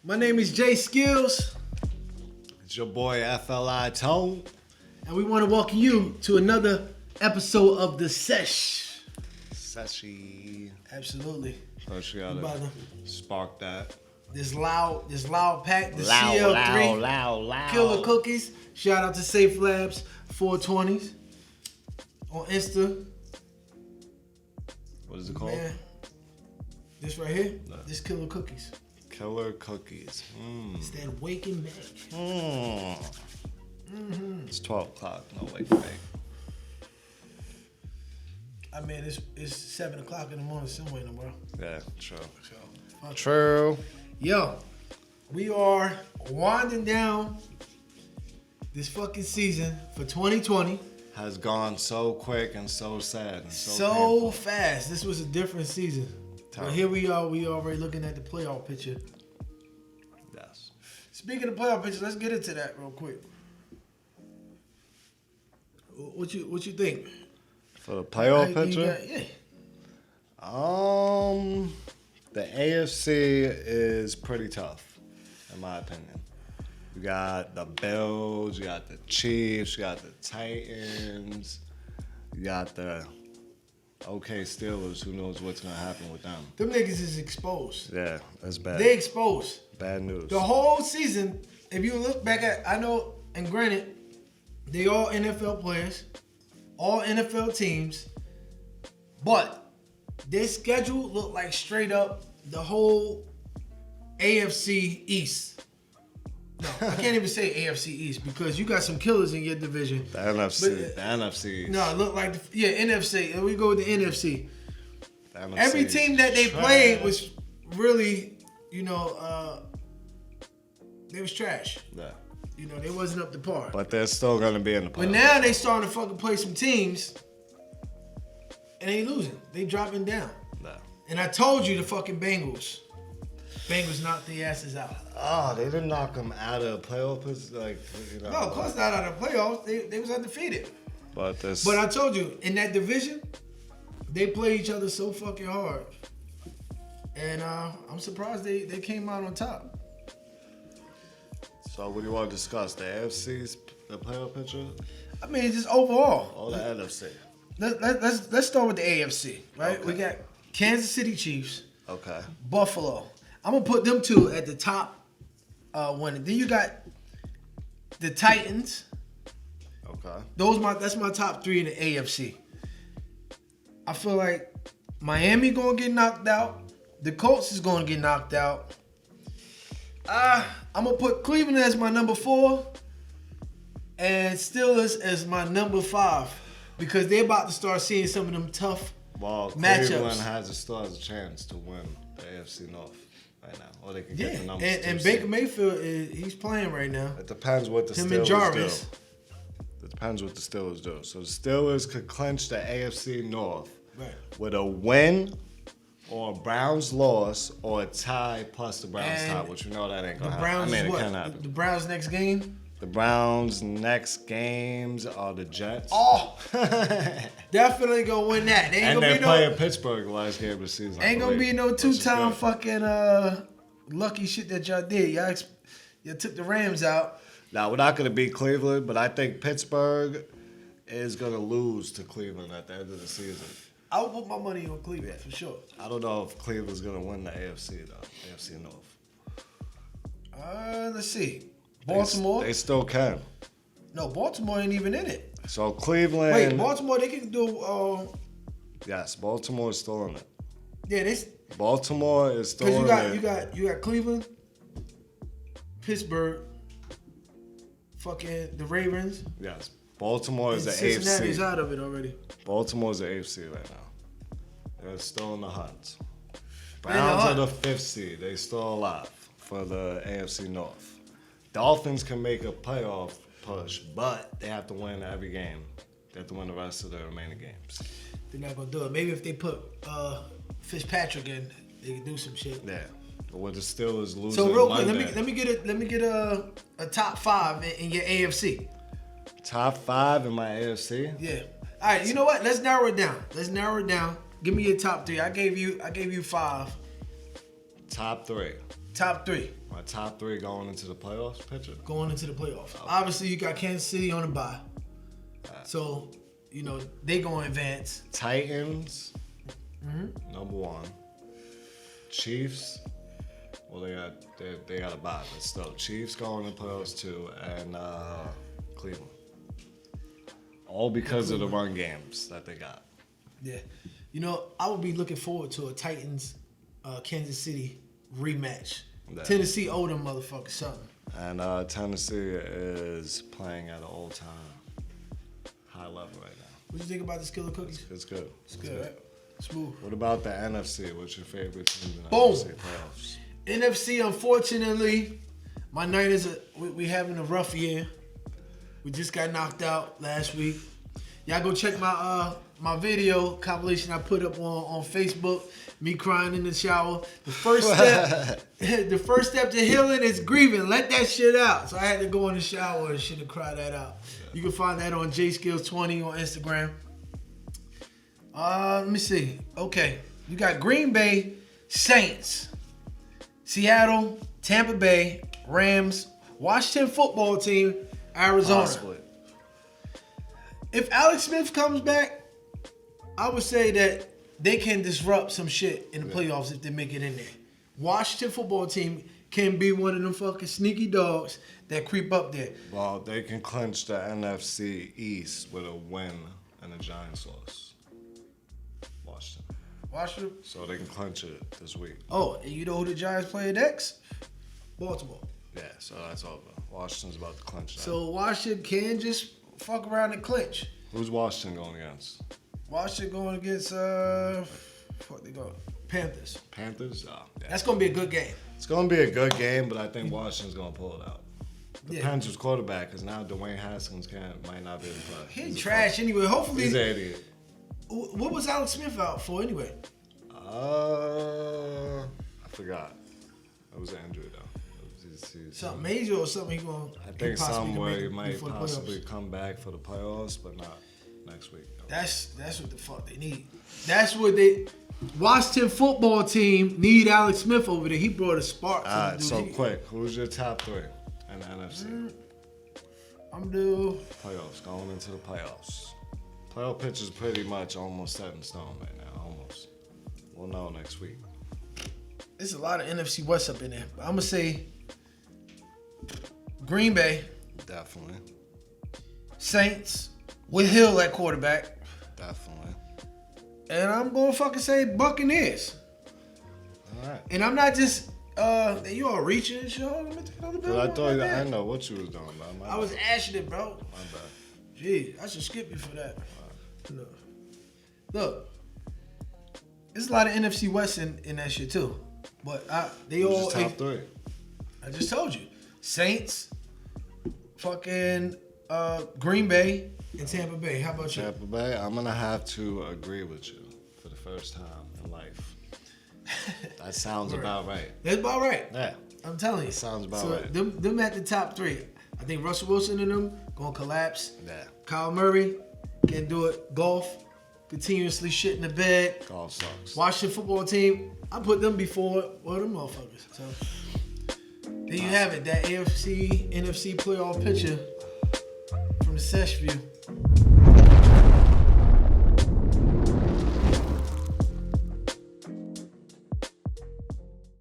My name is Jay Skills. It's your boy FLI Tone. And we want to welcome you to another episode of the Sessh. Seshy. Absolutely. First you gotta spark that. This loud pack, the Loud, CL3 loud. Killer Cookies. Shout out to Safe Labs 420s on Insta. What is it called? Man, this right here, No. this Killer Cookies. Killer Cookies. It's that waking back. It's 12 o'clock. No wake back. I mean, it's 7 o'clock in the morning somewhere, bro. Yeah, true. So, True. Yo, we are winding down this fucking season for 2020. Has gone so quick and so sad and So painful. fast. This was a different season. But here we are. We already looking at the playoff picture. Yes. Speaking of playoff picture, let's get into that real quick. What you think? For the playoff How you picture? got- yeah. The AFC is pretty tough, in my opinion. You got the Bills, you got the Chiefs, you got the Titans, you got the Steelers. Who knows what's gonna happen with them? Them niggas is exposed. Yeah, that's bad. They exposed. Bad news. The whole season, if you look back at, I know, and granted, they all NFL players, all NFL teams, but their schedule looked like straight up the whole AFC East. No, I can't even say AFC East because you got some killers in your division. The NFC. But, the NFC. No, it looked like, NFC. And we go with the NFC. The NFC Every is team that they trash. played was really, they was trash. Yeah. They wasn't up to par. But they're still gonna be in the playoffs. But now they starting to fucking play some teams and they losing. They dropping down. No. And I told you the fucking Bengals knocked their asses out. Oh, they didn't knock them out of the playoff position, No, of course not out of the playoffs. They was undefeated. But this. But I told you, in that division, they play each other so fucking hard. And I'm surprised they came out on top. So what do you want to discuss? The AFC's the playoff picture, I mean, just overall. or the NFC? Let's start with the AFC, right? Okay. We got Kansas City Chiefs, Okay. Buffalo. I'm gonna put them two at the top winning. Then you got the Titans. Okay. That's my top three in the AFC. I feel like Miami gonna get knocked out. The Colts is gonna get knocked out. I'm gonna put Cleveland as my number 4 and Steelers as my number 5 because they're about to start seeing some of them tough Well, matchups. Cleveland still has a chance to win the AFC North right now, or they can get the numbers. and Baker Mayfield he's playing right now. It depends what the Him Steelers and Jarvis. do. It depends what the Steelers do. So the Steelers could clinch the AFC North Right. with a win, or a Browns loss, or a tie plus the Browns And tie, which you know that ain't The gonna Browns happen. I mean, is it can what? happen. The Browns next game? The Browns' next games are the Jets. Oh, definitely gonna win that. They ain't And gonna they're be playing Pittsburgh the last game of the season. Ain't gonna be no which is two-time good. fucking lucky shit that y'all did. Y'all took the Rams out. Now, we're not going to beat Cleveland, but I think Pittsburgh is going to lose to Cleveland at the end of the season. I would put my money on Cleveland for sure. I don't know if Cleveland's going to win the AFC, though. AFC North. Let's see. Baltimore. They still can. No, Baltimore ain't even in it. So Cleveland. Wait, Baltimore, they can do. Yes, Baltimore is still in it. Yeah, this Baltimore is still because in it. you got Cleveland, Pittsburgh, fucking the Ravens. Yes. Baltimore is And the Cincinnati's AFC. out of it already. Baltimore's the AFC right now. They're still in the hunt. Browns are the 5th seed. They still alive for the AFC North. Dolphins can make a playoff push, but they have to win every game. They have to win the rest of the remaining games. They're not gonna do it. Maybe if they put Fitzpatrick in, they can do some shit. Yeah. But with the Steelers losing So real quick, Monday, let me get a top 5 in your AFC. top 5 in my AFC. Yeah. All right. You know what? Let's narrow it down. Give me your top 3. I gave you 5. Top 3. Top 3. My top 3 going into the playoffs picture? Going into the playoffs. Okay. Obviously, you got Kansas City on the bye. So, they going to advance. Titans, number 1. Chiefs, well, they got a bye, but still. Chiefs going to playoffs too, and Cleveland. All because of the run games that they got. Yeah. I would be looking forward to a Titans Kansas City rematch. Yeah. Tennessee owe them motherfuckers something. And Tennessee is playing at an all-time high level right now. What you think about the Skillet Cookies? It's good. It's good, right? Smooth. What about the NFC? What's your favorite team in the Boom. NFC playoffs? NFC, unfortunately, my Niners, we having a rough year. We just got knocked out last week. Y'all go check my video compilation I put up on Facebook. Me crying in the shower. The first step to healing is grieving. Let that shit out. So I had to go in the shower and shit and cry that out. You can find that on JSkills20 on Instagram. Let me see. Okay, you got Green Bay Saints, Seattle, Tampa Bay, Rams, Washington football team, Arizona. Possibly. If Alex Smith comes back, I would say that they can disrupt some shit in the playoffs if they make it in there. Washington football team can be one of them fucking sneaky dogs that creep up there. Well, they can clinch the NFC East with a win and a Giants loss. Washington? So they can clinch it this week. Oh, and you know who the Giants play next? Baltimore. Yeah, so that's over. Washington's about to clinch that. So Washington can just fuck around and clinch. Who's Washington going against? Washington going against fuck they go Panthers. Panthers? Oh, yeah. That's gonna be a good game. It's going to be a good game, but I think Washington's going to pull it out. Yeah. Depends who's quarterback, because now Dwayne Haskins might not be able to play. He's trash anyway. Hopefully. He's an idiot. What was Alex Smith out for anyway? I forgot. It was an injury though. Something major or something he going? I think somewhere he might possibly come back for the playoffs, but not next week. No. That's what the fuck they need. That's what Washington football team need Alex Smith over there. He brought a spark to All right, the so quick, who's your top 3 in the NFC? I'm the Playoffs, going into the playoffs. Playoff pitch is pretty much almost set in stone right now, almost. We'll know next week. There's a lot of NFC West up in there. But I'm going to say Green Bay. Definitely. Saints with Hill at quarterback. Definitely. And I'm going to fucking say Buccaneers. All right. And I'm not just, you all reaching and shit. I know what you was doing, man. I was ashing it, bro. My bad. Gee, I should skip you for that. Look, there's a lot of NFC West in that shit too. But they Who's all your top 3? I just told you. Saints, fucking Green Bay, and Tampa Bay. How about you? Tampa Bay, I'm going to have to agree with you for the first time in life. That sounds about right. That's about right. Yeah. I'm telling you. That sounds about right. Them at the top 3. I think Russell Wilson and them gonna collapse. Yeah. Kyle Murray can do it. Golf, continuously shit in the bed. Golf sucks. Washington football team, I put them before them motherfuckers. So there you have it. That AFC, NFC playoff picture from the Sessh view.